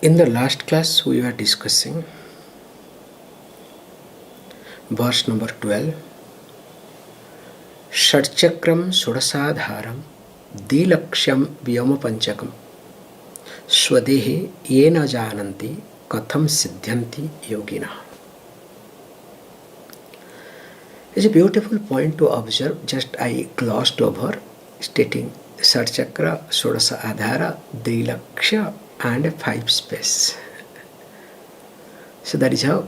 In the last class, we were discussing verse number 12. षट्चक्रं षोडशाधारं द्विलक्ष्यं व्योमपञ्चकं स्वदेहे ये न जानन्ति कथं सिद्ध्यन्ति योगिनः. It's a beautiful point to observe. Just I glossed over, stating षट्चक्र, ṣoḍaśa-ādhāra, dvilakṣya and 5 space. So that is how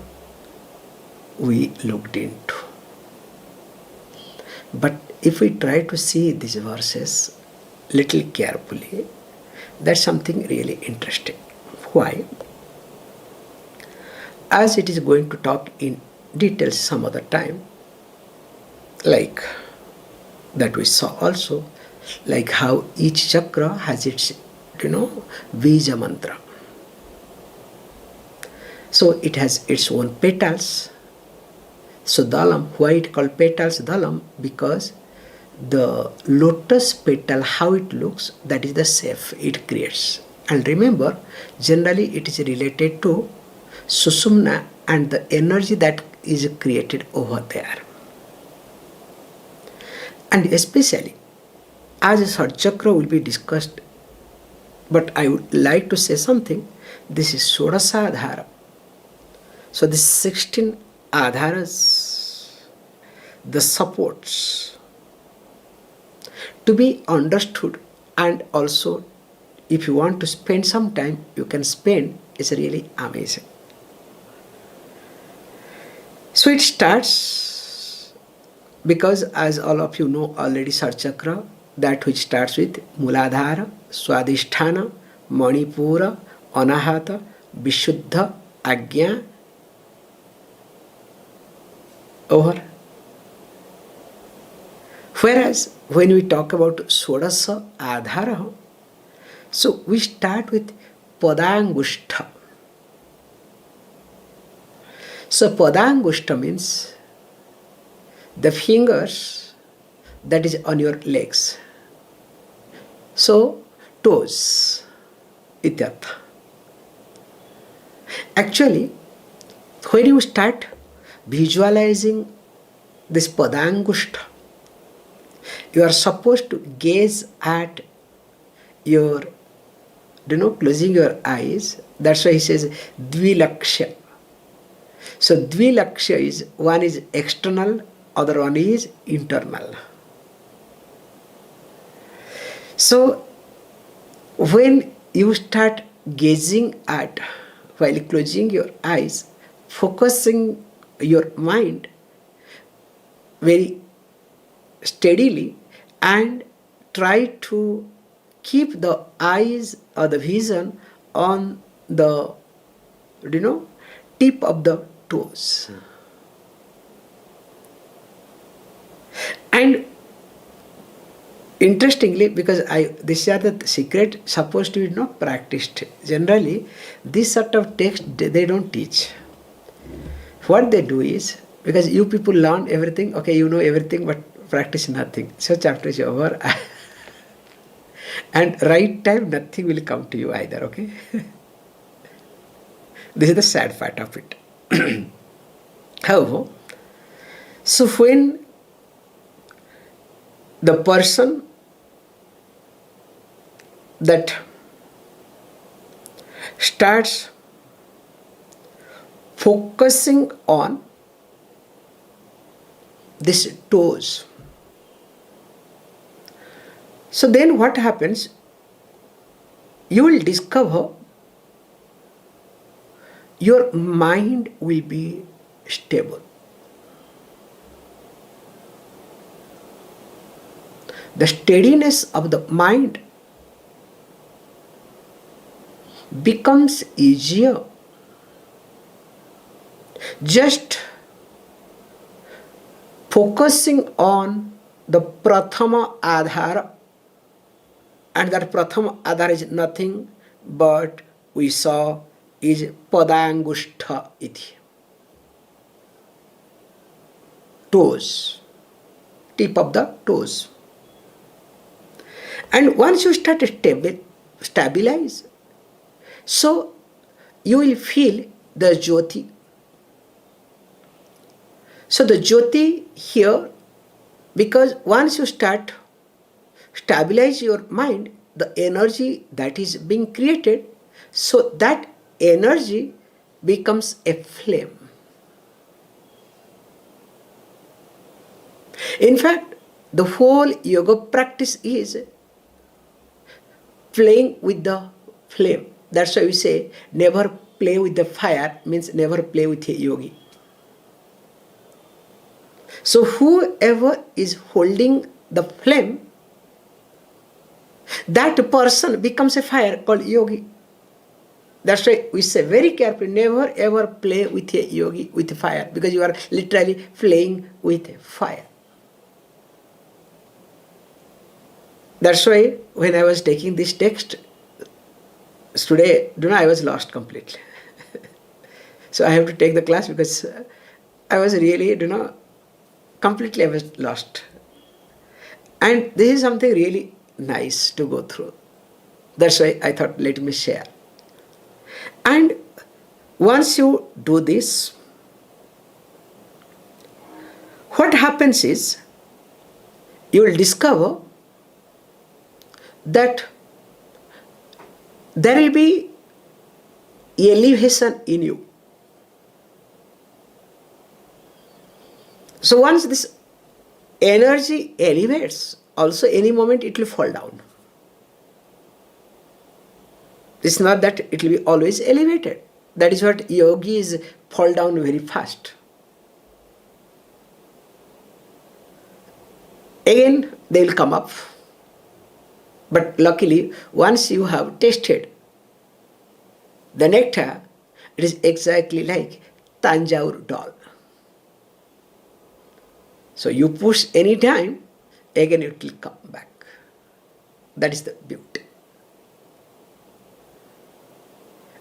we looked into. But if we try to see these verses little carefully, that's something really interesting. Why? As it is going to talk in details some other time, like that we saw also, like how each chakra has its, Bija mantra. So it has its own petals. So dalam, why it called petals dalam? Because the lotus petal, how it looks, that is the shape it creates. And remember, generally it is related to Susumna and the energy that is created over there. And especially, as a third chakra will be discussed, but I would like to say something. This is ṣoḍaśa-ādhāra. So this 16 Ādhāras, the supports, to be understood, and also if you want to spend some time, you can spend. It's really amazing. So it starts because, as all of you know already, third chakra, that which starts with Mūlādhāra, Svādhiṣṭhāna, Maṇipūra, Anāhata, Viśuddha, Ajñā, over. Whereas when we talk about ṣoḍaśa-ādhāra, so we start with paḍānguṣṭha. So paḍānguṣṭha means the fingers that is on your legs. So toes, ityartha. Actually, when you start visualizing this paḍānguṣṭha, you are supposed to gaze at your, closing your eyes. That's why he says dvilakṣya. So dvilakṣya is, one is external, other one is internal. So when you start gazing at, while closing your eyes, focusing your mind very steadily and try to keep the eyes or the vision on the, tip of the toes. And interestingly, because this is the secret supposed to be not practiced. Generally, this sort of text they don't teach. What they do is, because you people learn everything, okay, you know everything, but practice nothing. So chapter is over. And right time, nothing will come to you either, okay? This is the sad part of it. However, so when the person that starts focusing on this toes, so then what happens? You will discover your mind will be stable. The steadiness of the mind becomes easier. Just focusing on the prathama-ādhāra, and that prathama-ādhāra is nothing but we saw is paḍānguṣṭha iti. Toes, tip of the toes. And once you start to stabilize, so you will feel the jyoti. So the jyoti here, because once you start stabilize your mind, the energy that is being created, so that energy becomes a flame. In fact, the whole yoga practice is playing with the flame. That's why we say never play with the fire, means never play with a yogi. So whoever is holding the flame, that person becomes a fire called yogi. That's why we say very carefully, never ever play with a yogi with fire, because you are literally playing with fire. That's why when I was taking this text today, I was lost completely. So I have to take the class because I was really, completely I was lost. And this is something really nice to go through. That's why I thought, let me share. And once you do this, what happens is, you will discover that there will be elevation in you. So once this energy elevates, also any moment it will fall down. It's not that it will be always elevated. That is what yogis fall down very fast. Again, they will come up. But luckily, once you have tasted the nectar, it is exactly like Tanjore doll. So you push any time, again it will come back. That is the beauty.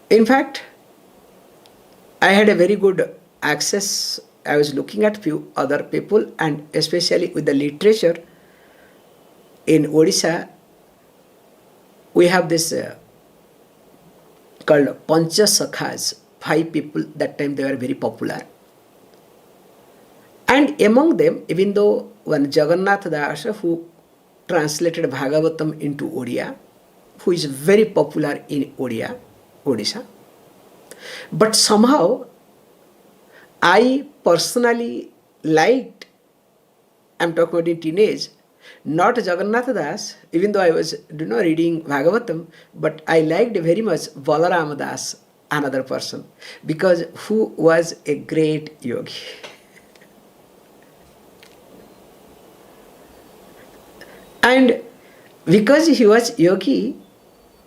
In fact, I had a very good access. I was looking at few other people, and especially with the literature in Odisha, we have this called pañca-Cakras, 5 people, that time they were very popular. And among them, even though one Ādhāras, who translated Bhagavatam into Odia, who is very popular in Odisha, but somehow I personally liked, I'm talking about in teenage, not Ādhāras, even though I was reading Bhagavatam, but I liked very much Balaram Das, another person, because who was a great yogi. And because he was yogi,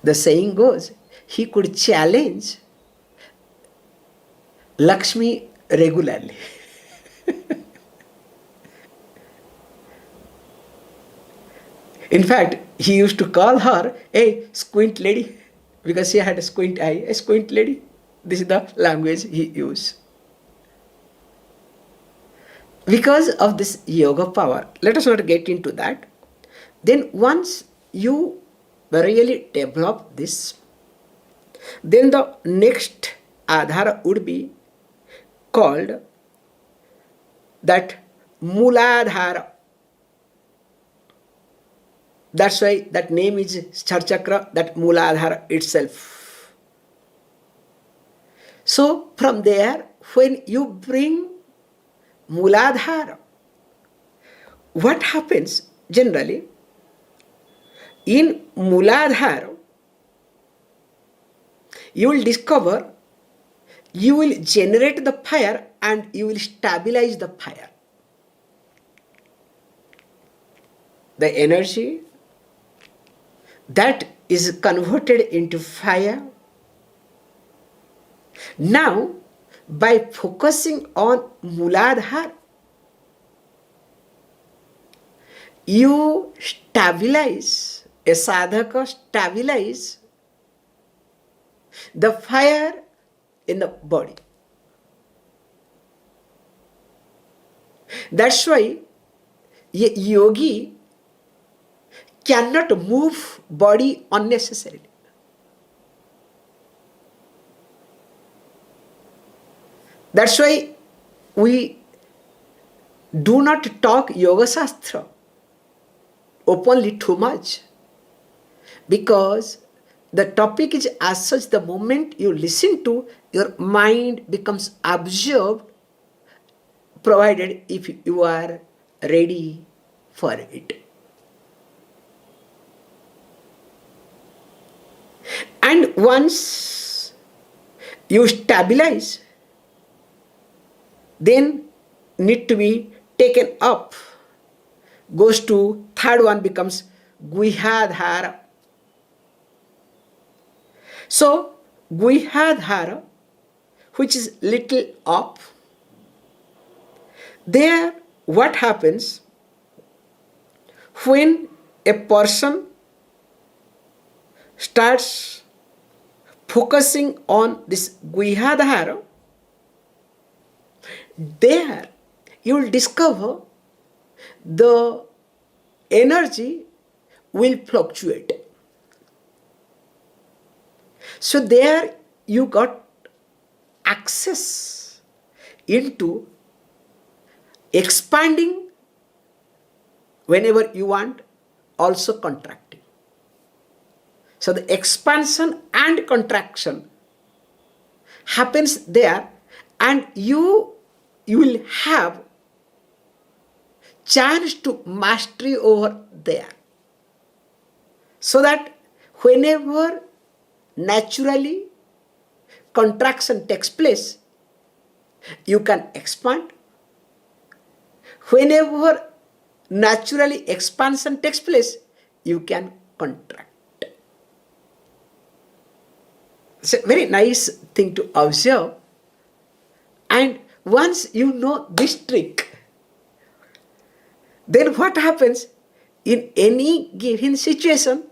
the saying goes, he could challenge Lakshmi regularly. In fact, he used to call her a squint lady, because she had a squint eye, a squint lady. This is the language he used. Because of this yoga power, let us not get into that. Then once you really develop this, then the next Ādhāra would be called that Mūlādhāra. That's why that name is Chakra, that Mūlādhāra itself. So from there, when you bring Mūlādhāra, what happens generally? In Mūlādhāra, you will discover, you will generate the fire and you will stabilize the fire. The energy that is converted into fire. Now, by focusing on Mūlādhāra, you stabilize, a sadhaka stabilize the fire in the body. That's why a yogi cannot move body unnecessarily. That's why we do not talk Yoga Shastra openly too much, because the topic is as such, the moment you listen to, your mind becomes absorbed, provided if you are ready for it. And once you stabilize, then need to be taken up, goes to third one, becomes Guhyādhāra. So Guhyādhāra, which is little up, there what happens when a person starts focusing on this Guhyādhāra, there you will discover the energy will fluctuate. So there you got access into expanding whenever you want, also contracting. So the expansion and contraction happens there, and you will have chance to mastery over there. So that whenever naturally contraction takes place, you can expand. Whenever naturally expansion takes place, you can contract. It's a very nice thing to observe. And once you know this trick, then what happens in any given situation,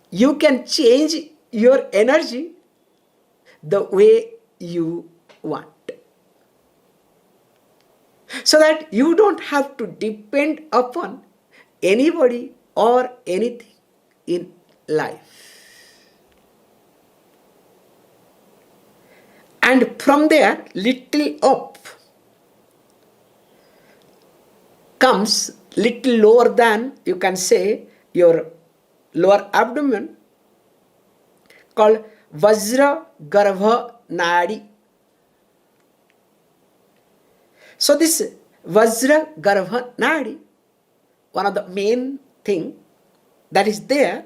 you can change your energy the way you want. So that you don't have to depend upon anybody or anything in life. And from there, little up comes little lower than, you can say, your lower abdomen, called Vajra Garbha Nadi. So this Vajra Garbha Nadi, one of the main thing that is there,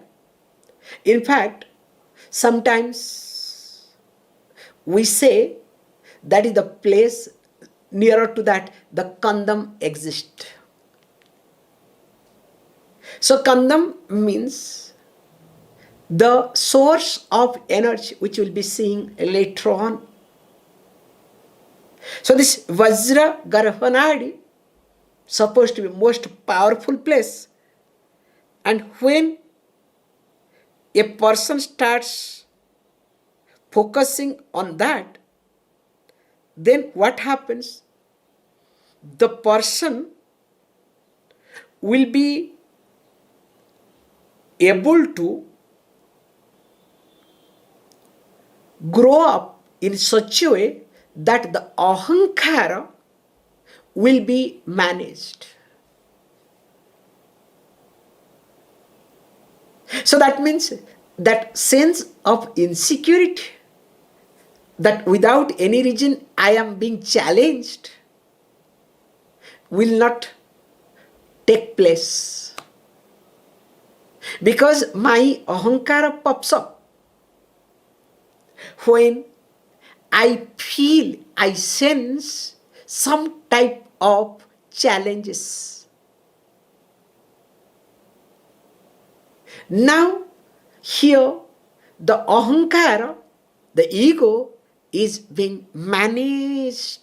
in fact, sometimes we say that is the place nearer to that the kandam exists. So kandam means the source of energy, which we'll be seeing later on. So this Vajra Garbha Nadi supposed to be most powerful place, and when a person starts focusing on that, then what happens? The person will be able to grow up in such a way that the ahankara will be managed. So that means that sense of insecurity, that without any reason I am being challenged, will not take place. Because my ahankara pops up when I feel, I sense some type of challenges. Now, here, the ahankara, the ego, is being managed.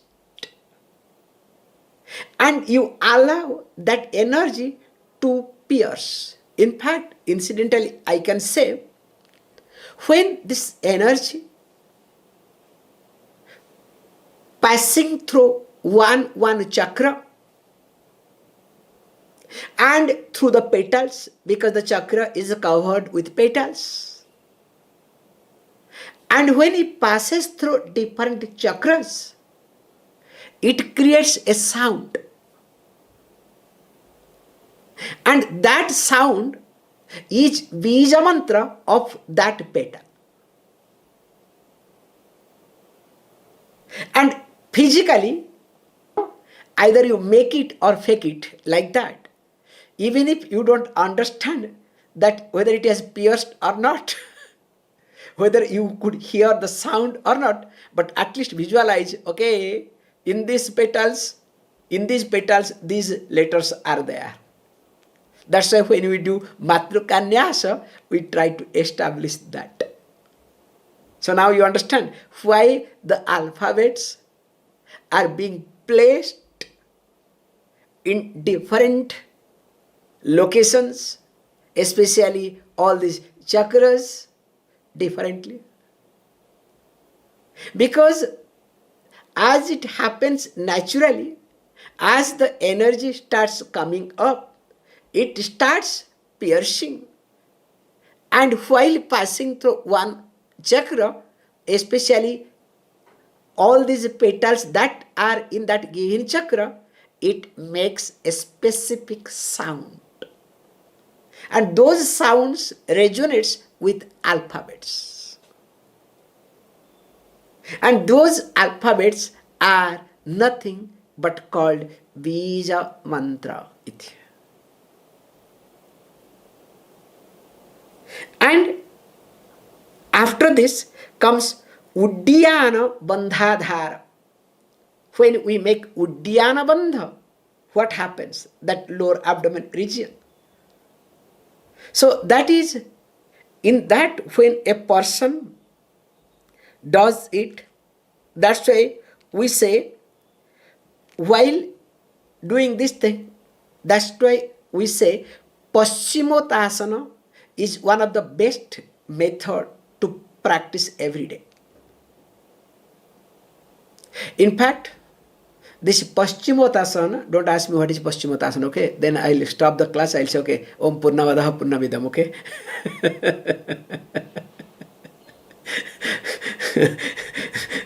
And you allow that energy to pierce. In fact, incidentally, I can say, when this energy passing through one chakra and through the petals, because the chakra is covered with petals, and when it passes through different chakras, it creates a sound. And that sound is Bija mantra of that petal. And physically, either you make it or fake it like that. Even if you don't understand that whether it has pierced or not, whether you could hear the sound or not, but at least visualize, okay, in these petals, these letters are there. That's why when we do matrukanyasa, we try to establish that. So now you understand why the alphabets are being placed in different locations, especially all these chakras differently. Because as it happens naturally, as the energy starts coming up, it starts piercing. And while passing through one chakra, especially all these petals that are in that given chakra, it makes a specific sound. And those sounds resonates with alphabets. And those alphabets are nothing but called Bija mantra. And after this comes Uddiyana Bandhādhāra. When we make Uddiyana Bandha, what happens? That lower abdomen region. So that is, in that when a person does it, that's why we say, while doing this thing, that's why we say Paschimottāsana is one of the best method to practice every day. In fact, this Paschimottāsana, don't ask me what is Paschimottāsana, okay? Then I'll stop the class, I'll say, okay, Om Purnavadaha Purnamidam, okay?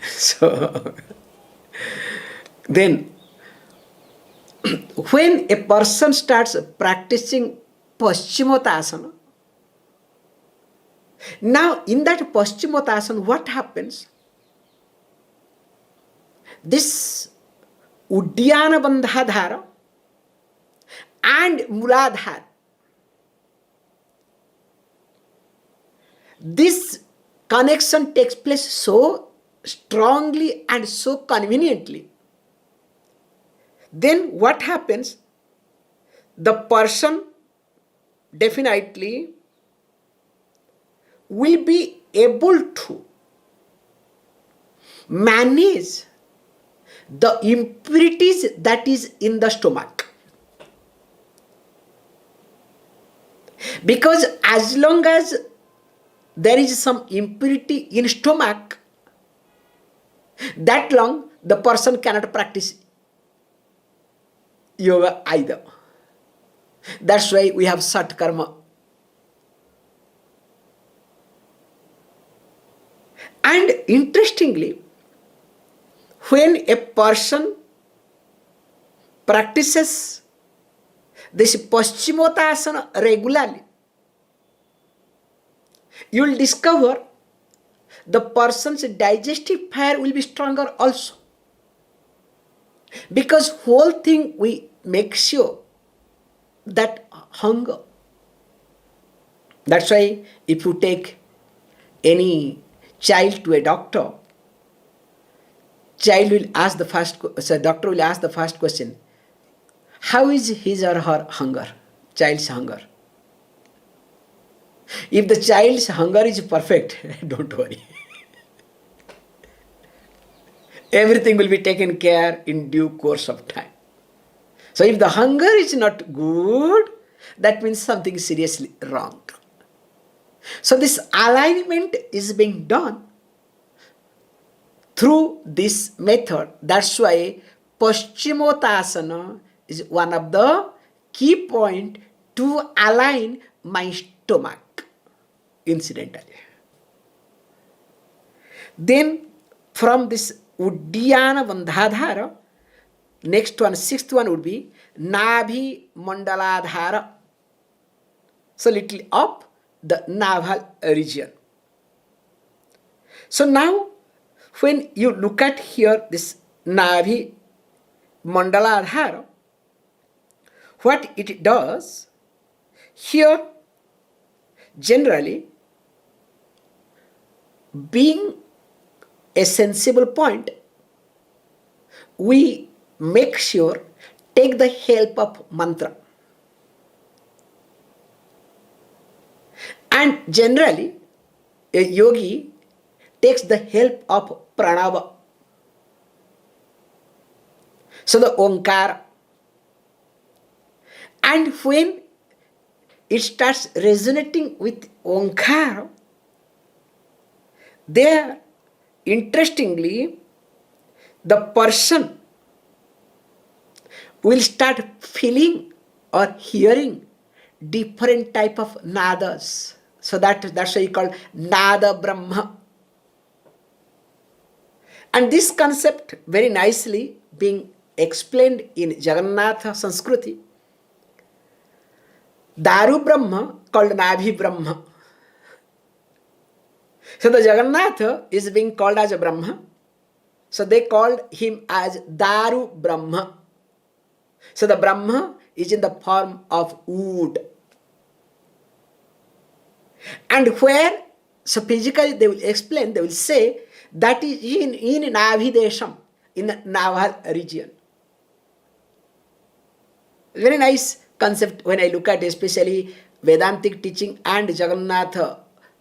So, then, when a person starts practicing Paschimottāsana, now in that Paschimottāsana, what happens? This Uddiyana Bandhādhāra and Mūlādhāra, this connection takes place so strongly and so conveniently. Then what happens? The person definitely will be able to manage the impurities that is in the stomach. Because as long as there is some impurity in stomach, that long the person cannot practice yoga either. That's why we have Sat Karma. And interestingly, when a person practices this Paschimottāsana regularly, you will discover the person's digestive fire will be stronger also. Because whole thing we make sure that hunger. That's why if you take any child to a doctor, doctor will ask the first question, how is his or her hunger? Child's hunger. If the child's hunger is perfect, don't worry. Everything will be taken care in due course of time. So if the hunger is not good, that means something seriously wrong. So this alignment is being done through this method. That's why Paschimottāsana is one of the key points to align my stomach, incidentally. Then from this Uddiyana Bandhādhāra, Next one, sixth one would be Nabhi Mūlādhāra. So little up the navel region. So now when you look at here this Nabhi Mūlādhāra, what it does, here generally being a sensible point, we make sure take the help of mantra. And generally, a yogi takes the help of prāṇa. So the onkara. And when it starts resonating with onkara, there, interestingly, the person will start feeling or hearing different type of nadas. So that's why you call Nada Brahma. And this concept very nicely being explained in Jagannatha Sanskriti. Daru Brahma called Nabhi Brahma. So the Jagannatha is being called as a Brahma. So they called him as Daru Brahma. So the Brahma is in the form of wood. And where, so physically they will explain, they will say that is in Navidesham, in the Naval region. Very nice concept when I look at especially Vedantic teaching and Jagannatha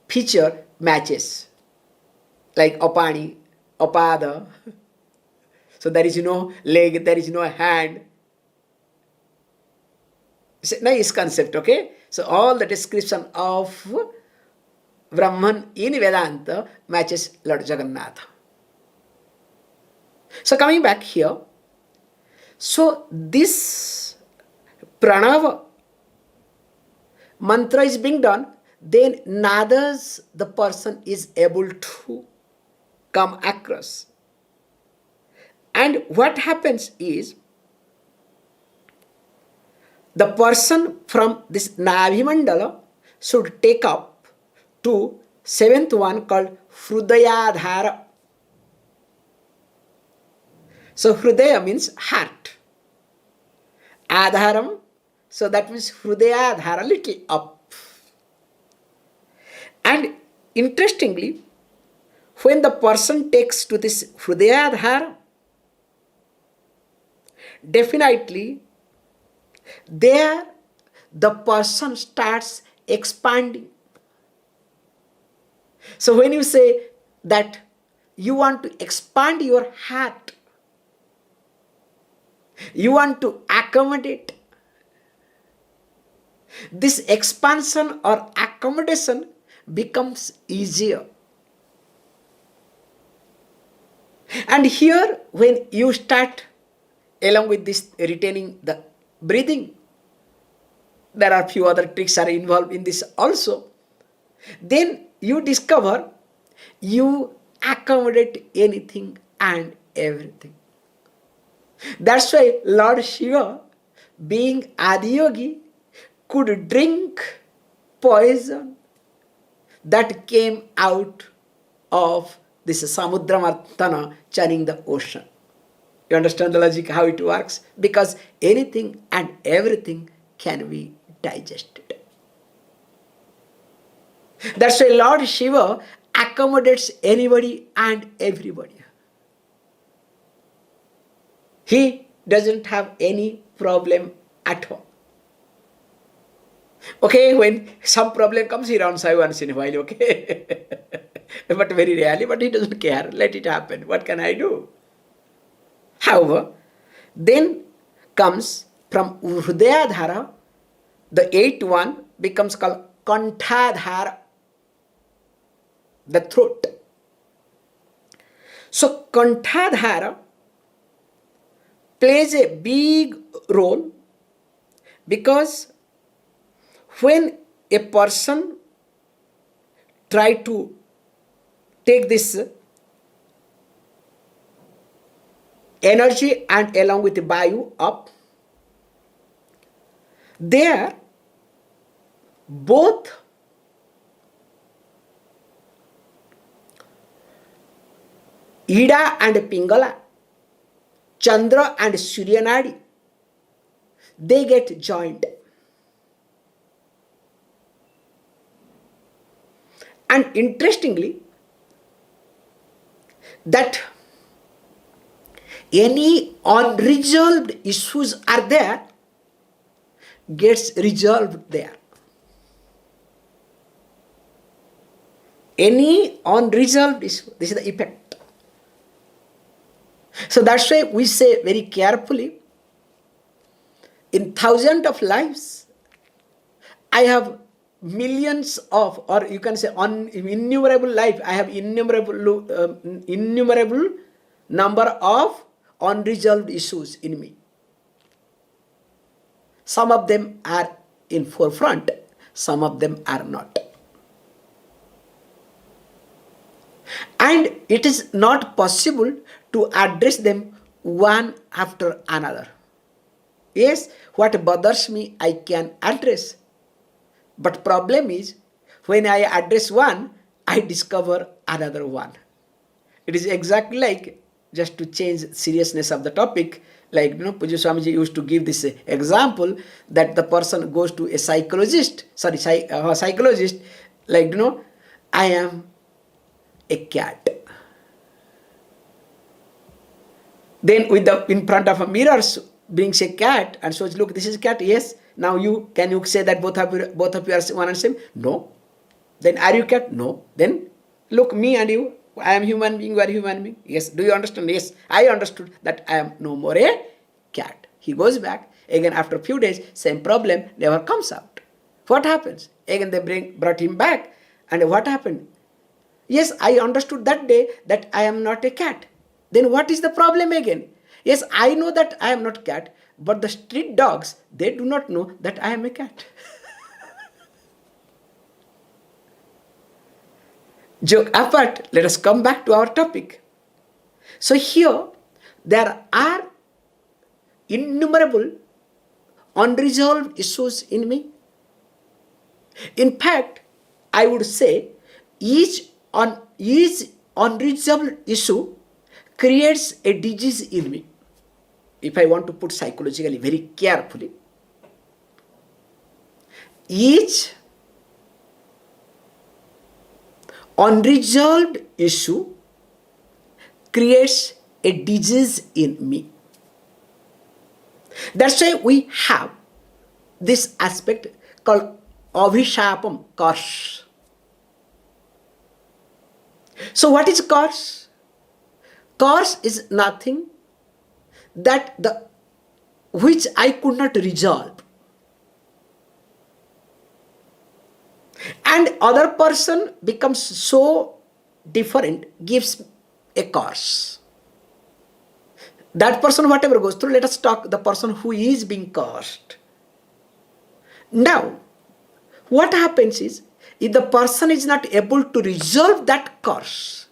feature matches. Like Apani, Apada. So there is no leg, there is no hand. It's a nice concept, okay? So all the description of Brahman in Vedanta matches Lord Jagannatha. So coming back here, so this pranava mantra is being done, then nadas the person is able to come across. And what happens is, the person from this Nabhi Mandala should take up to seventh one called ṣoḍaśa-ādhāra. So Hrudaya means heart. Ādhāram, so that means ṣoḍaśa-ādhāra, little up. And interestingly, when the person takes to this ṣoḍaśa-ādhāra, definitely there the person starts expanding. So when you say that you want to expand your heart, you want to accommodate, this expansion or accommodation becomes easier. And here when you start along with this retaining the breathing, there are few other tricks are involved in this also. Then you discover you accommodate anything and everything. That's why Lord Shiva, being Adiyogi, could drink poison that came out of this Samudra churning the ocean. You understand the logic, how it works? Because anything and everything can be digested. That's why Lord Shiva accommodates anybody and everybody. He doesn't have any problem at all. Okay, when some problem comes, he runs away once in a while, okay? But very rarely, but he doesn't care. Let it happen. What can I do? However, then comes from Hrudaya-dhara, the eighth one becomes called Kantha-dhara, the throat. So Kantha-dhara plays a big role because when a person try to take this energy and along with the Vayu up. There, both Ida and Pingala, Chandra and Suryanadi, they get joined. And interestingly, that any unresolved issues are there, gets resolved there. Any unresolved issue, this is the effect. So that's why we say very carefully, in thousands of lives, I have millions of, or you can say innumerable life, I have innumerable number of unresolved issues in me. Some of them are in forefront, some of them are not. And it is not possible to address them one after another. Yes, what bothers me, I can address. But problem is, when I address one, I discover another one. It is exactly like, just to change seriousness of the topic, like, Puja Swamiji used to give this example that the person goes to a psychologist, like, I am a cat. Then in front of a mirror, brings a cat and shows, look, this is a cat. Yes. Now can you say that both of you are one and same? No. Then are you cat? No. Then look, me and you, I am human being, you are human being. Yes. Do you understand? Yes. I understood that I am no more a cat. He goes back. Again, after a few days, same problem never comes out. What happens? Again, they brought him back. And what happened? Yes, I understood that day that I am not a cat. Then what is the problem again? Yes, I know that I am not cat, but the street dogs, they do not know that I am a cat. Joke apart, let us come back to our topic. So here, there are innumerable unresolved issues in me. In fact, I would say each unresolved issue creates a disease in me. If I want to put psychologically very carefully, each unresolved issue creates a disease in me. That's why we have this aspect called avishapam, curse. So what is curse? Curse is nothing which I could not resolve. And other person becomes so different, gives a curse. That person, whatever goes through, let us talk the person who is being cursed. Now, what happens is, if the person is not able to resolve that curse,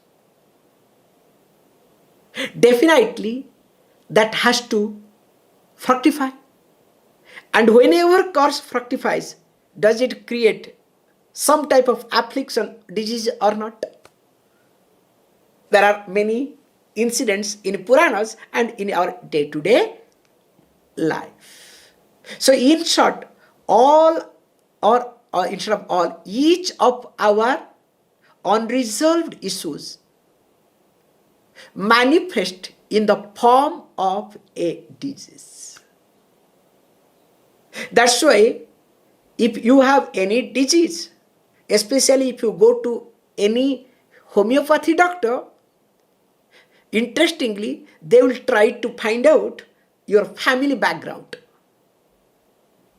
definitely that has to fructify. And whenever curse fructifies, does it create some type of affliction, disease or not? There are many incidents in Puranas and in our day-to-day life. So in short, each of our unresolved issues manifest in the form of a disease. That's why if you have any disease, especially if you go to any homeopathy doctor, interestingly, they will try to find out your family background.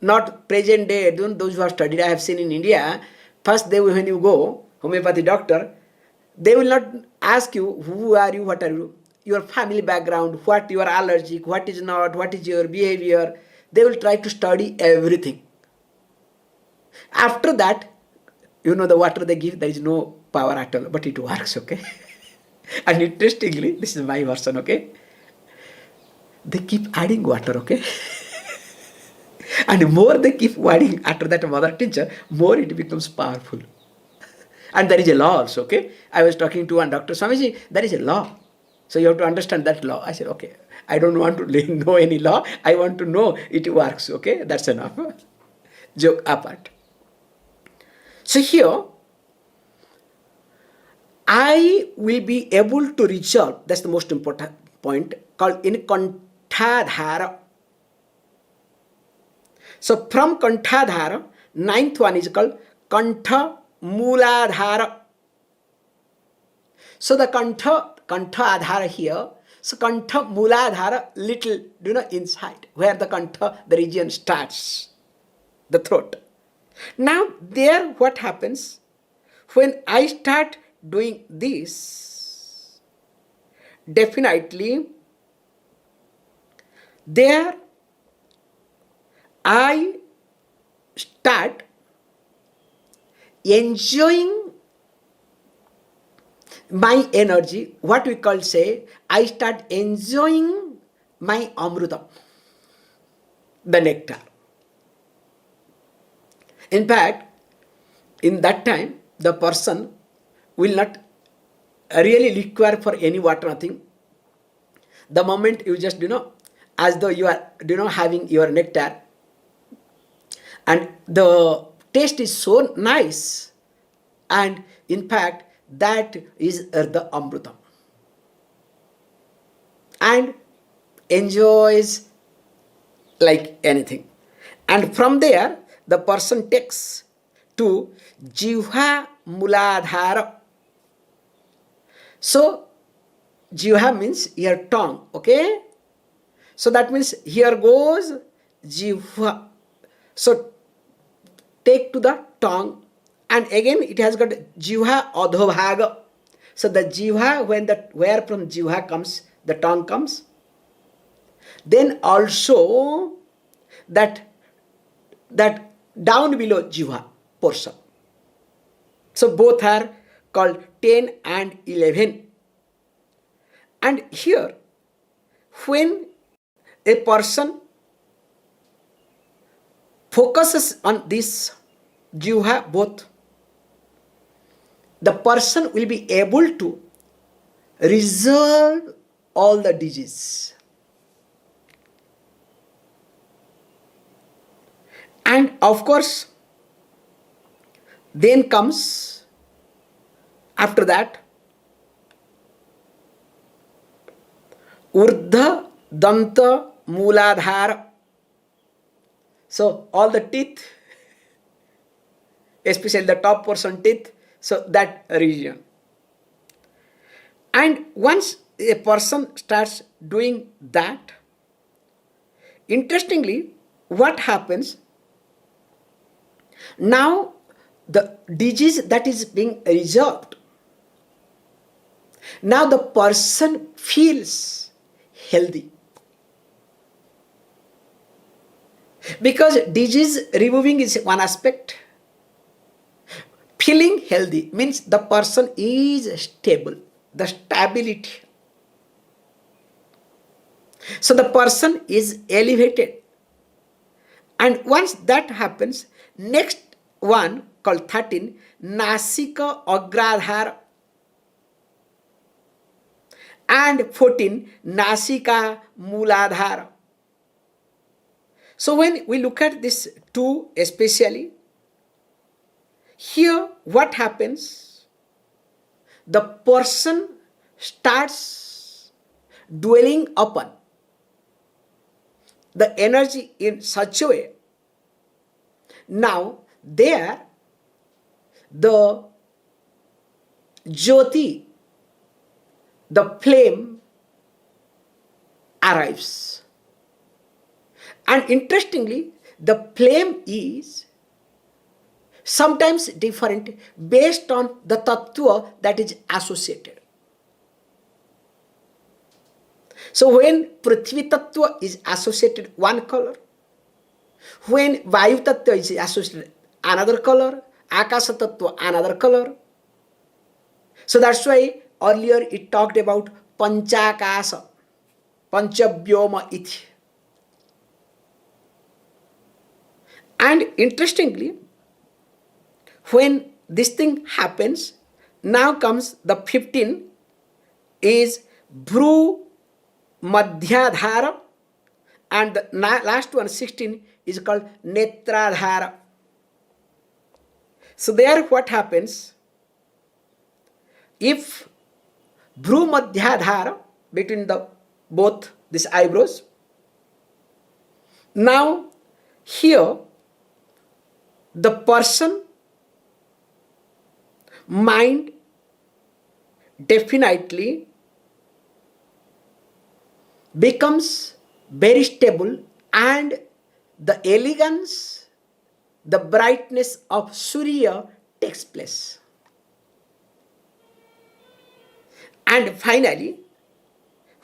Not present day, those who have studied, I have seen in India, first when you go, homeopathy doctor, they will not ask you, who are you, what are you, your family background, what you are allergic, what is not, what is your behavior. They will try to study everything. After that, the water they give, there is no power at all, but it works, okay? And interestingly, this is my version, okay? they keep adding water, okay? And more they keep adding after that mother teacher, more it becomes powerful. And there is a law also, okay? I was talking to one Dr. Swamiji, there is a law. So you have to understand that law. I said, okay, I don't want to know any law. I want to know it works, okay? That's enough. Joke apart. So here, I will be able to resolve, that's the most important point, called in Ādhāra. So from Ādhāra, ninth one is called Mūlādhāra. So the Ādhāra here, so Mūlādhāra, little, inside, where the region starts, the throat. Now there what happens, when I start doing this, definitely there I start enjoying my energy, what we call I start enjoying my amrutam, the nectar. In fact, in that time, the person will not really require for any water, nothing. The moment you just, as though you are, having your nectar, and the taste is so nice, and in fact, that is the amrutam. And enjoys like anything. And from there, the person takes to Jivha Mūlādhāra. So, Jivha means your tongue, okay? So that means here goes Jivha. So, take to the tongue, and again it has got Jivha Adho-bhaga. So the Jivha, where from Jivha comes, the tongue comes. Then also that down below Jivha portion. So both are called 10 and 11. And here, when a person focuses on this Jivha both, the person will be able to resolve all the diseases. And of course, then comes after that Urdha Danta Mūlādhāra. So all the teeth, especially the top portion teeth, so that region. And once a person starts doing that, interestingly, what happens? Now the disease that is being resolved, now the person feels healthy. Because disease removing is one aspect. Feeling healthy means the person is stable, the stability. So the person is elevated. And once that happens, next one called 13, Nasika-Agradhara, and 14, Nasika-Mūlādhāra. So when we look at this two especially, here what happens? The person starts dwelling upon the energy in such a way. Now there the Jyoti, the flame, arrives. And interestingly, the flame is sometimes different based on the tattva that is associated. So when Prithvi tattva is associated one color, when Vayu tattva is associated another color, Akasa tattva another color. So that's why earlier it talked about pañca-vyoma. pañca-vyoma iti. And interestingly, when this thing happens, now comes the 15 is bhru madhyādhāra, and the last one 16 is called netradhāra. So there what happens, if bhru madhyādhāra, between the both these eyebrows, now here the person mind definitely becomes very stable, and the elegance, the brightness of Surya takes place. And finally,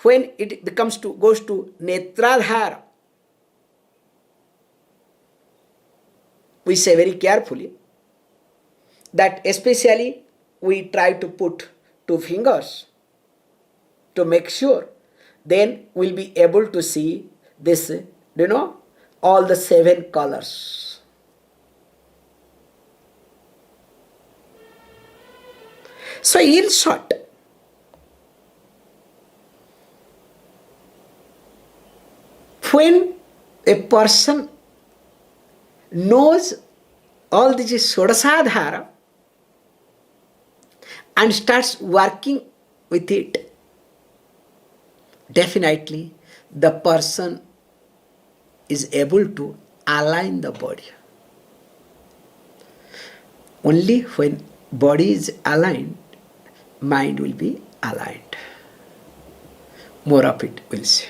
when it goes to netradhāra, we say very carefully that especially we try to put 2 fingers to make sure, then we'll be able to see this, all the 7 colors. So in short, when a person knows all this is ṣoḍaśa-ādhāra and starts working with it, definitely the person is able to align the body. Only when body is aligned, mind will be aligned. More of it we'll see.